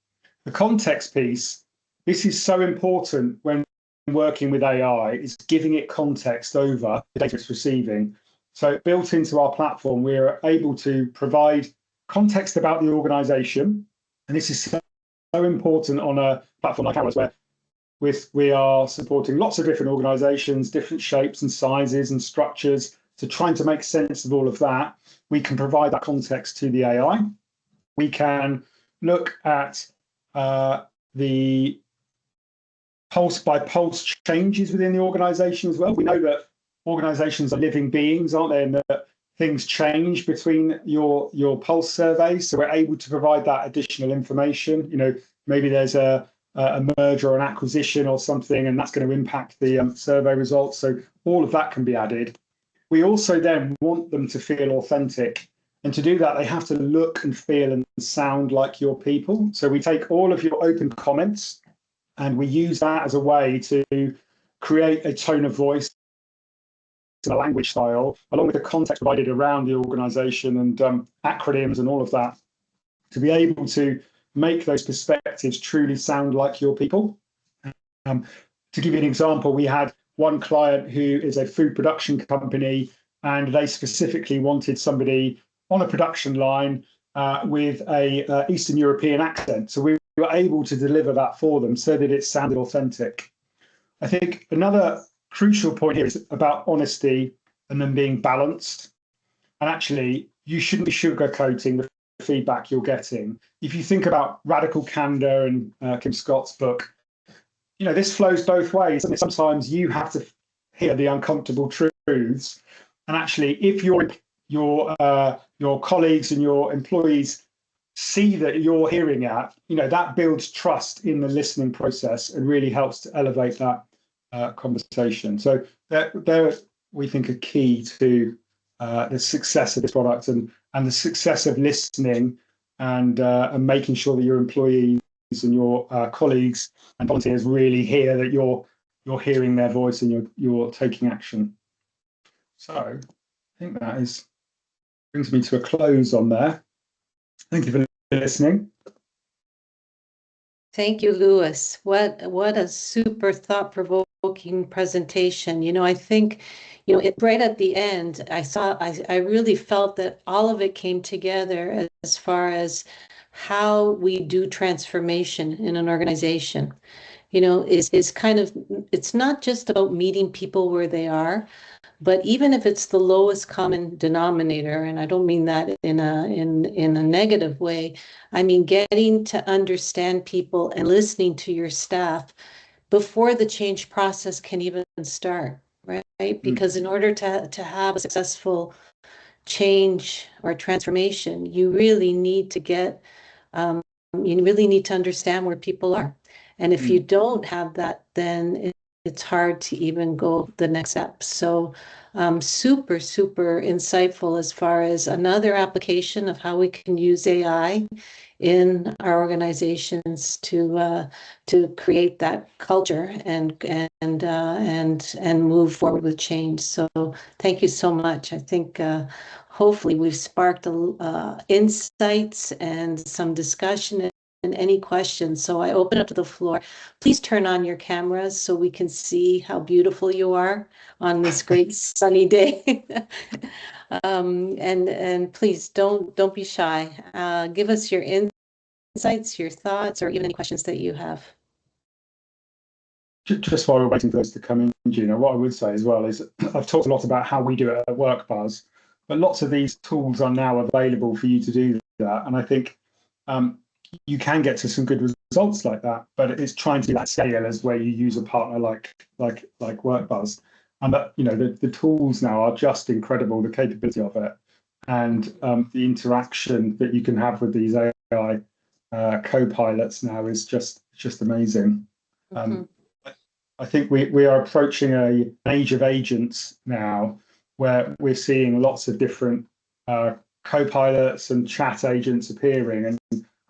The context piece, this is so important when working with AI, is giving it context over the data it's receiving. So built into our platform, we're able to provide context about the organization. And this is so important on a platform like ours, where we are supporting lots of different organizations, different shapes and sizes and structures. So trying to make sense of all of that, we can provide that context to the AI. We can look at the pulse by pulse changes within the organization as well. We know that organizations are living beings, aren't they? And that things change between your pulse surveys. So we're able to provide that additional information. You know, maybe there's a merger or an acquisition or something, and that's going to impact the survey results. So all of that can be added. We also then want them to feel authentic. And to do that, they have to look and feel and sound like your people. So we take all of your open comments and we use that as a way to create a tone of voice, a language style, along with the context provided around the organization and acronyms and all of that, to be able to make those perspectives truly sound like your people. To give you an example, we had one client who is a food production company, and they specifically wanted somebody on a production line with a Eastern European accent. So we were able to deliver that for them so that it sounded authentic. I think another crucial point here is about honesty and then being balanced. And actually, you shouldn't be sugarcoating the feedback you're getting. If you think about Radical Candor and Kim Scott's book, you know, this flows both ways. And sometimes you have to hear the uncomfortable truths. And actually, if your colleagues and your employees see that you're hearing that, you know, that builds trust in the listening process and really helps to elevate that conversation. So they're we think, are key to the success of this product and the success of listening and making sure that your employees and your colleagues and volunteers really hear that you're hearing their voice and you're taking action. So I think that brings me to a close on there. Thank you for listening. Thank you, Lewis. What a super thought-provoking presentation. You know, I think, you know, right at the end, I really felt that all of it came together as far as how we do transformation in an organization. You know, is kind of, it's not just about meeting people where they are, but even if it's the lowest common denominator, and I don't mean that in a negative way, I mean getting to understand people and listening to your staff before the change process can even start, right? Because in order to have a successful change or transformation, you really need to get, you really need to understand where people are. And if you don't have that, then it's hard to even go the next step. So super, super insightful as far as another application of how we can use AI in our organizations to create that culture and move forward with change. So thank you so much. I think hopefully we've sparked insights and some discussion and any questions. So I open up to the floor. Please turn on your cameras so we can see how beautiful you are on this great sunny day. And please don't be shy. Give us your insights, your thoughts, or even any questions that you have. Just while we're waiting for those to come in, Gina, what I would say as well is I've talked a lot about how we do it at WorkBuzz, but lots of these tools are now available for you to do that. And I think you can get to some good results like that, but it's trying to do that scale as where you use a partner like WorkBuzz. And the tools now are just incredible, the capability of it, and the interaction that you can have with these AI co-pilots now is just amazing. I think we are approaching an age of agents now, where we're seeing lots of different co-pilots and chat agents appearing, and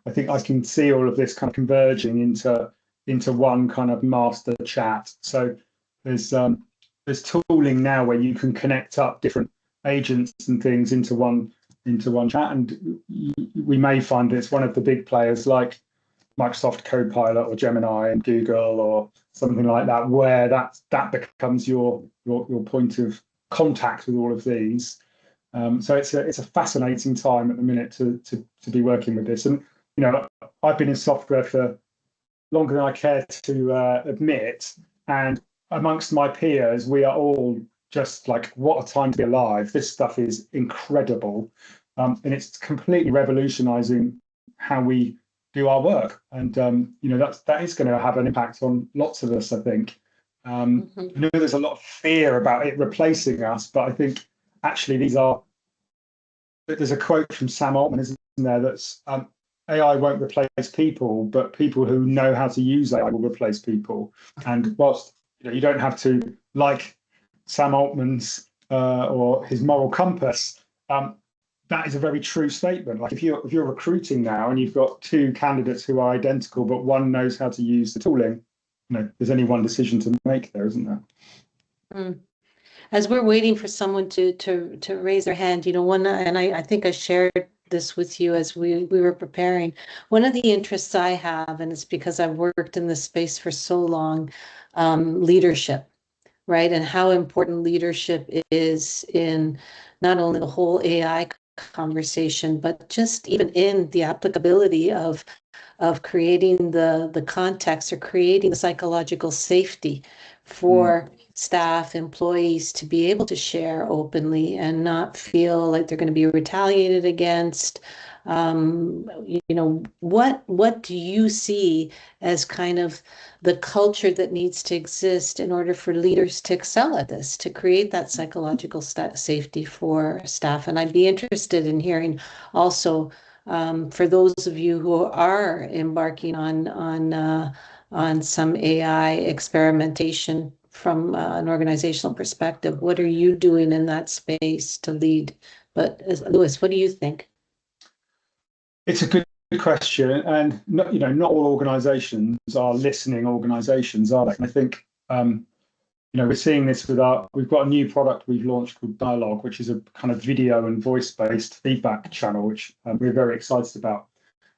I think I can see all of this kind of converging into one kind of master chat. So there's tooling now where you can connect up different agents and things into one chat, and we may find it's one of the big players like Microsoft Copilot or Gemini and Google or something like that, where that becomes your point of contact with all of these. So it's a fascinating time at the minute to be working with this. And I've been in software for longer than I care to admit, and amongst my peers, we are all just like, what a time to be alive. This stuff is incredible, and it's completely revolutionizing how we do our work, and that is going to have an impact on lots of us, I think. I know there's a lot of fear about it replacing us, but I think actually there's a quote from Sam Altman, isn't there, that's AI won't replace people, but people who know how to use AI will replace people. And whilst you don't have to like Sam Altman's or his moral compass, that is a very true statement. Like if you're recruiting now and you've got two candidates who are identical, but one knows how to use the tooling, there's only one decision to make there, isn't there? As we're waiting for someone to raise their hand, I think I shared this with you as we were preparing. One of the interests I have, and it's because I've worked in this space for so long, leadership, right? And how important leadership is in not only the whole AI conversation, but just even in the applicability of creating the context or creating the psychological safety for staff, employees to be able to share openly and not feel like they're going to be retaliated against. What do you see as kind of the culture that needs to exist in order for leaders to excel at this, to create that psychological safety for staff? And I'd be interested in hearing also for those of you who are embarking on some AI experimentation from an organizational perspective, what are you doing in that space to lead? But Lewis, what do you think? It's a good question, and not all organizations are listening organizations, are they? And I think we're seeing this we've got a new product we've launched called Dialogue, which is a kind of video and voice-based feedback channel, which we're very excited about.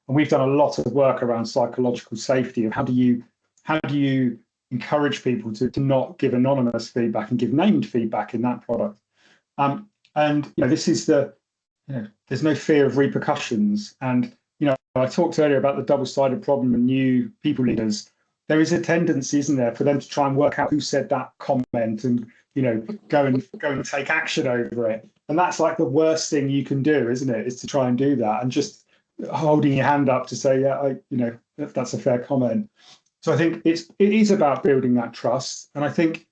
And we've done a lot of work around psychological safety of how do you encourage people to not give anonymous feedback and give named feedback in that product. And this is there's no fear of repercussions. And I talked earlier about the double-sided problem in new people leaders. There is a tendency, isn't there, for them to try and work out who said that comment and go and take action over it. And that's like the worst thing you can do, isn't it? Is to try and do that and just holding your hand up to say, that's a fair comment. So I think it is about building that trust. And I think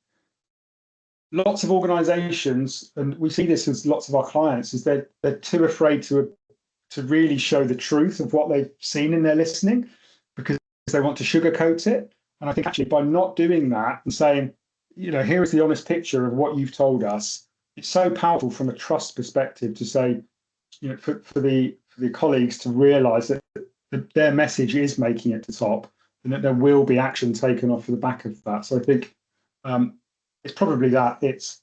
lots of organizations, and we see this as lots of our clients, is they're too afraid to really show the truth of what they've seen in their listening because they want to sugarcoat it. And I think actually by not doing that and saying, you know, here is the honest picture of what you've told us, it's so powerful from a trust perspective to say, you know, for the colleagues to realise that their message is making it to top, and that there will be action taken off the back of that. So I think it's probably that it's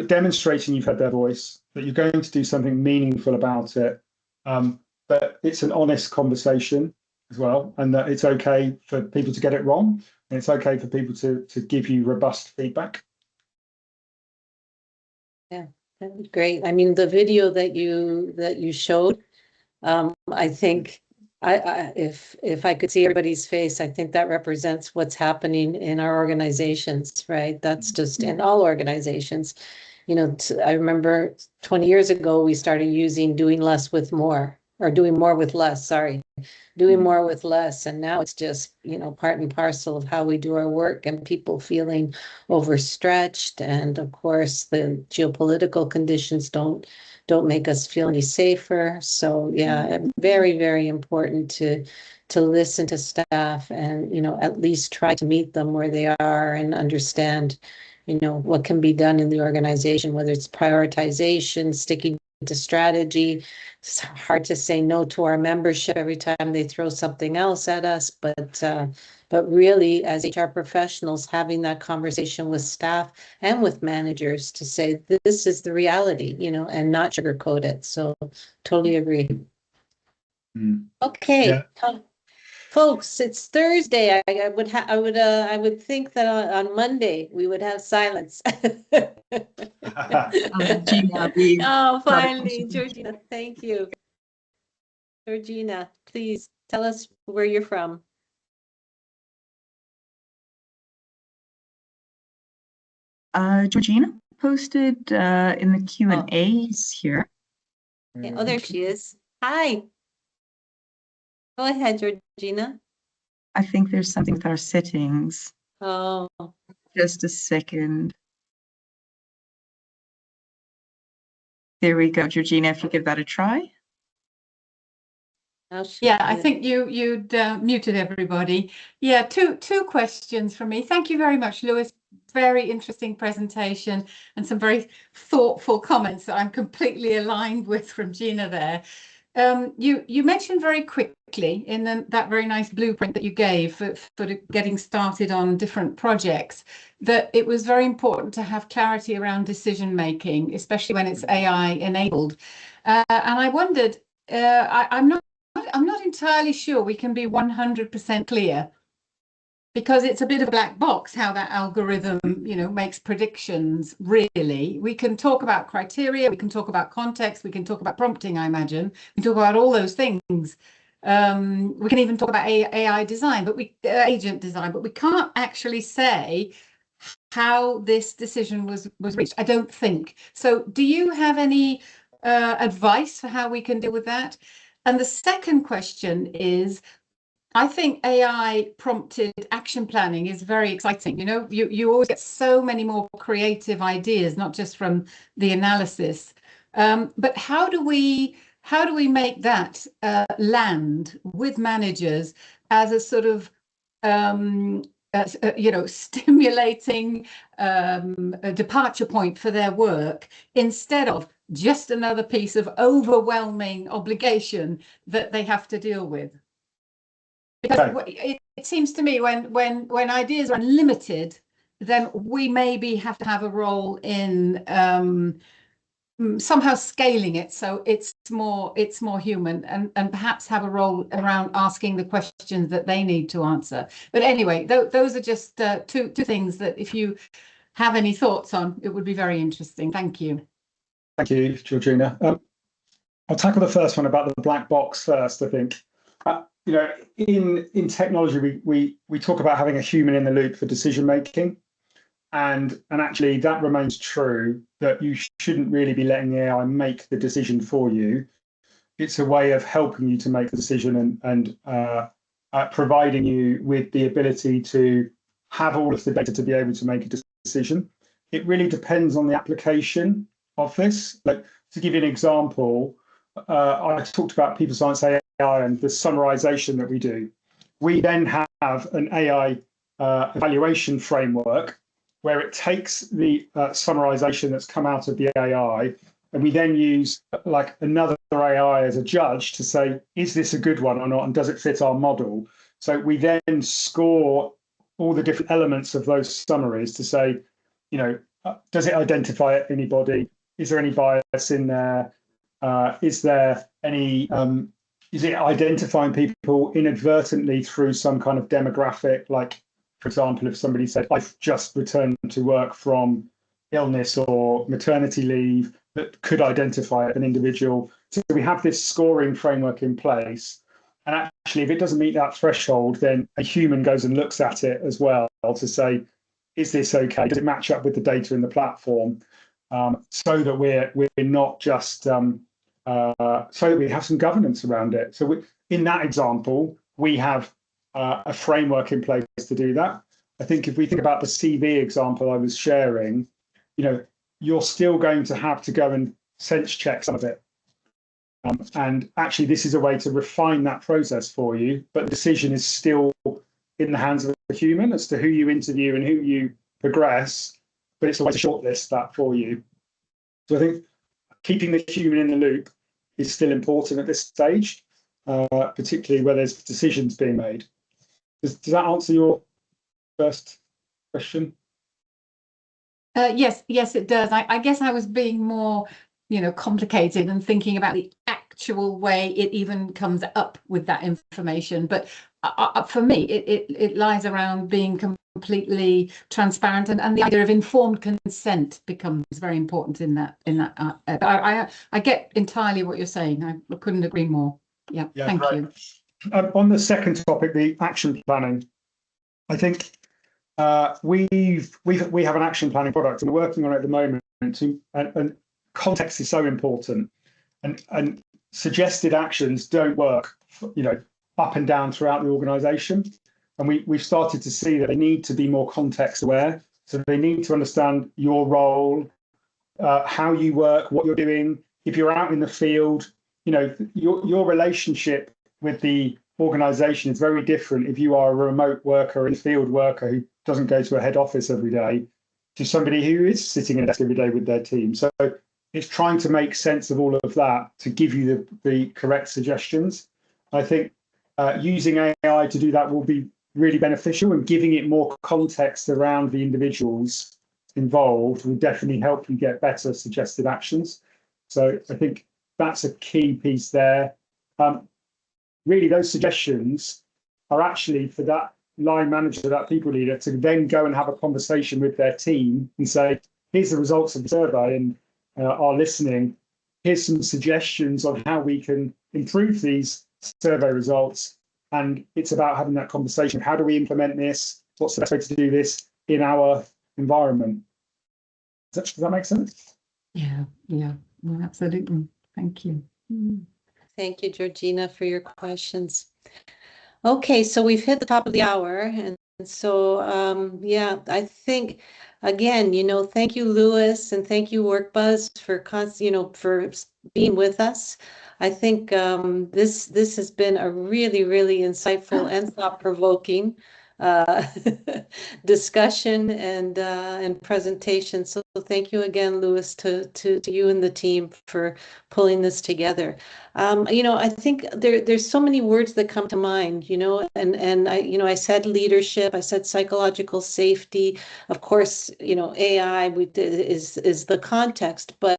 demonstrating you've heard their voice, that you're going to do something meaningful about it, but it's an honest conversation as well, and that it's okay for people to get it wrong, and it's okay for people to give you robust feedback. Yeah, that was great. I mean, the video that you showed, I think if I could see everybody's face, I think that represents what's happening in our organizations, right? That's just in all organizations. You know, I remember 20 years ago, we started using doing less with more, or doing more with less, sorry. Doing more with less. And now it's just, you know, part and parcel of how we do our work, and people feeling overstretched. And of course, the geopolitical conditions don't make us feel any safer. So yeah, very, very important to listen to staff and, you know, at least try to meet them where they are and understand, you know, what can be done in the organization, whether it's prioritization, sticking to strategy. It's hard to say no to our membership every time they throw something else at us, but really, as HR professionals, having that conversation with staff and with managers to say this is the reality, you know, and not sugarcoat it. So totally agree. Okay. Yeah. Folks, it's Thursday. I would think that on Monday we would have silence. Georgina, oh, finally, Georgina, thank you. Georgina, please tell us where you're from. Georgina posted in the Q&As here. Okay. Oh, there she is. Hi. Go ahead, Georgina. I think there's something with our settings. Oh. Just a second. There we go, Georgina, if you give that a try. Yeah, I think you'd muted everybody. Yeah, two questions from me. Thank you very much, Lewis. Very interesting presentation and some very thoughtful comments that I'm completely aligned with from Gina there. You mentioned very quickly in that very nice blueprint that you gave for getting started on different projects, that it was very important to have clarity around decision making, especially when it's AI enabled. And I wondered, I'm not entirely sure we can be 100% clear, because it's a bit of a black box how that algorithm, you know, makes predictions. Really, we can talk about criteria, we can talk about context, we can talk about prompting, I imagine, we can talk about all those things. We can even talk about AI design, but agent design, but we can't actually say how this decision was reached, I don't think. So do you have any advice for how we can deal with that? And the second question is, I think AI prompted action planning is very exciting. You know, you always get so many more creative ideas, not just from the analysis. But how do we make that land with managers as a sort of you know, stimulating a departure point for their work, instead of just another piece of overwhelming obligation that they have to deal with? Because it seems to me when ideas are unlimited, then we maybe have to have a role in somehow scaling it so it's more human, and perhaps have a role around asking the questions that they need to answer. But anyway, those are just two things that if you have any thoughts on, it would be very interesting. Thank you. Thank you, Georgina. I'll tackle the first one about the black box first, I think. You know, in technology, we talk about having a human in the loop for decision making, and actually that remains true, that you shouldn't really be letting the AI make the decision for you. It's a way of helping you to make the decision and providing you with the ability to have all of the data to be able to make a decision. It really depends on the application of this. Like, to give you an example, I talked about people science AI and the summarization that we do. We then have an AI evaluation framework where it takes the summarization that's come out of the AI, and we then use like another AI as a judge to say, is this a good one or not, and does it fit our model? So we then score all the different elements of those summaries to say, you know, does it identify anybody? Is there any bias in there? Is there any, is it identifying people inadvertently through some kind of demographic? Like, for example, if somebody said, I've just returned to work from illness or maternity leave, that could identify an individual. So we have this scoring framework in place. And actually, if it doesn't meet that threshold, then a human goes and looks at it as well to say, is this okay? Does it match up with the data in the platform? So that we're not just so that we have some governance around it. So in that example, we have a framework in place to do that. I think if we think about the CV example I was sharing, you know, you're still going to have to go and sense check some of it. And actually, this is a way to refine that process for you, but the decision is still in the hands of a human as to who you interview and who you progress, but it's a way to shortlist that for you. So I think keeping the human in the loop is still important at this stage, particularly where there's decisions being made. Does that answer your first question? Yes, it does. I guess I was being more, complicated and thinking about the actual way it even comes up with that information. But for me, it lies around being completely transparent, and the idea of informed consent becomes very important in that. I get entirely what you're saying. I couldn't agree more. Yeah, thank you. On the second topic, the action planning, I think we have an action planning product and we're working on it at the moment. And context is so important, and suggested actions don't work, up and down throughout the organisation. And we've started to see that they need to be more context aware. So they need to understand your role, how you work, what you're doing. If you're out in the field, your relationship with the organisation is very different if you are a remote worker, a field worker who doesn't go to a head office every day, to somebody who is sitting in a desk every day with their team. So it's trying to make sense of all of that to give you the correct suggestions. I think using AI to do that will be really beneficial, and giving it more context around the individuals involved will definitely help you get better suggested actions. So I think that's a key piece there. Really, those suggestions are actually for that line manager, that people leader, to then go and have a conversation with their team and say, here's the results of the survey and are listening. Here's some suggestions on how we can improve these survey results. And it's about having that conversation. How do we implement this? What's the best way to do this in our environment? Does that make sense? Yeah, absolutely. Thank you. Thank you, Georgina, for your questions. Okay, so we've hit the top of the hour. And so, I think, again, thank you, Lewis, and thank you, WorkBuzz, for being with us. I think this has been a really, really insightful and thought-provoking discussion and presentation. So thank you again, Lewis, to you and the team for pulling this together. I think there's so many words that come to mind, and I said leadership, I said psychological safety, of course, AI is the context, but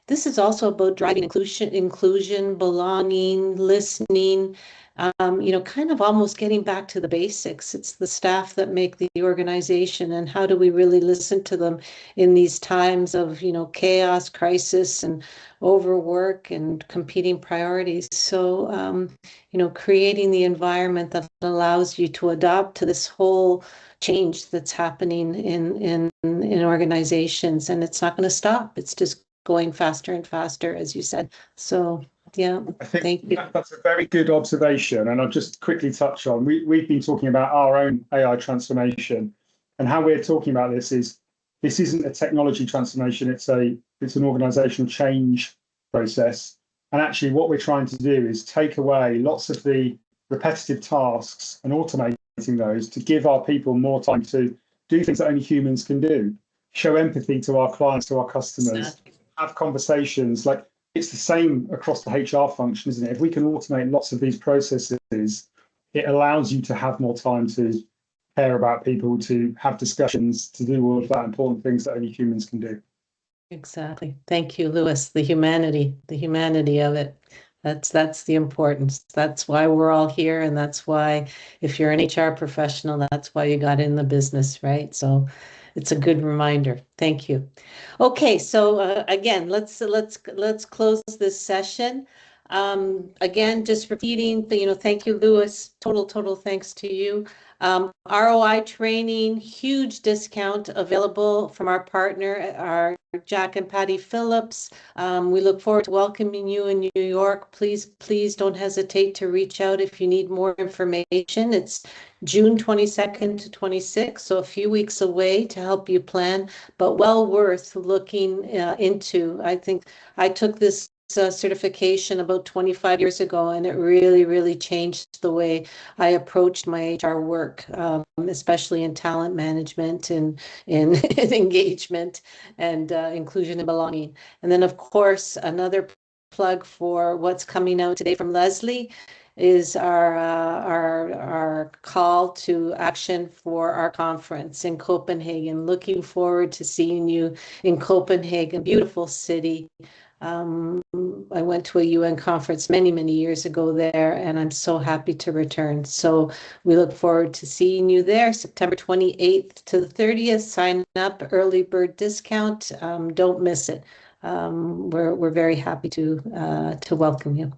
this is also about driving inclusion, belonging, listening, kind of almost getting back to the basics. It's the staff that make the organization, and how do we really listen to them in these times of, chaos, crisis, and overwork and competing priorities. So, creating the environment that allows you to adapt to this whole change that's happening in organizations, and it's not going to stop. It's just going faster and faster, as you said. So, yeah, I think thank you. That's a very good observation. And I'll just quickly touch on, we've been talking about our own AI transformation, and how we're talking about this isn't a technology transformation. It's an organizational change process. And actually what we're trying to do is take away lots of the repetitive tasks and automate those to give our people more time to do things that only humans can do, show empathy to our clients, to our customers, have conversations. Like, it's the same across the HR function, isn't it? If we can automate lots of these processes, it allows you to have more time to care about people, to have discussions, to do all of that important things that only humans can do. Exactly. Thank you, Lewis. The humanity of it. That's the importance. That's why we're all here. And that's why, if you're an HR professional, that's why you got in the business, right? So it's a good reminder. Thank you. Okay, so again, let's close this session. Again, just repeating, thank you, Lewis. Total thanks to you. ROI training, huge discount available from our partner, our Jack and Patty Phillips. We look forward to welcoming you in New York. Please don't hesitate to reach out if you need more information. It's June 22nd to 26th, so a few weeks away to help you plan, but well worth looking into. I think I took this certification about 25 years ago, and it really changed the way I approached my HR work, especially in talent management and in engagement and inclusion and belonging. And then, of course, another plug for what's coming out today from Leslie is our call to action for our conference in Copenhagen. Looking forward to seeing you in Copenhagen, beautiful city. I went to a UN conference many years ago there, and I'm so happy to return. So we look forward to seeing you there, September 28th to the 30th. Sign up, early bird discount. Don't miss it. We're very happy to welcome you.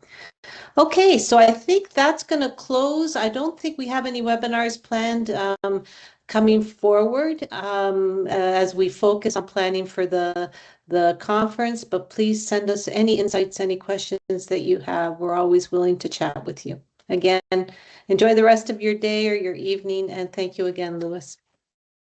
Okay, so I think that's going to close. I don't think we have any webinars planned coming forward as we focus on planning for the conference, but please send us any insights, any questions that you have. We're always willing to chat with you. Again, enjoy the rest of your day or your evening, and thank you again, Lewis.